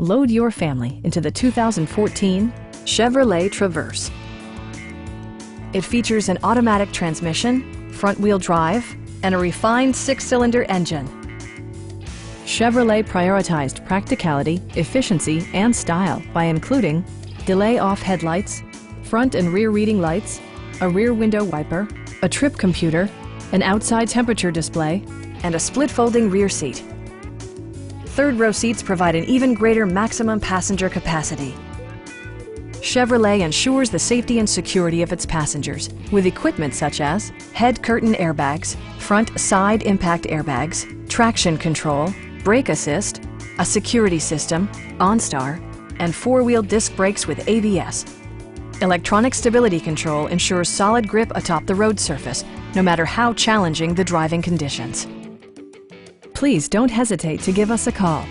Load your family into the 2014 Chevrolet Traverse. It features an automatic transmission, front-wheel drive, and a refined 6-cylinder engine. Chevrolet prioritized practicality, efficiency, and style by including delay-off headlights, front and rear reading lights, a rear window wiper, a trip computer, an outside temperature display, and a split-folding rear seat. Third-row seats provide an even greater maximum passenger capacity. Chevrolet ensures the safety and security of its passengers with equipment such as head curtain airbags, front side impact airbags, traction control, brake assist, a security system, OnStar, and four-wheel disc brakes with ABS. Electronic stability control ensures solid grip atop the road surface, no matter how challenging the driving conditions. Please don't hesitate to give us a call.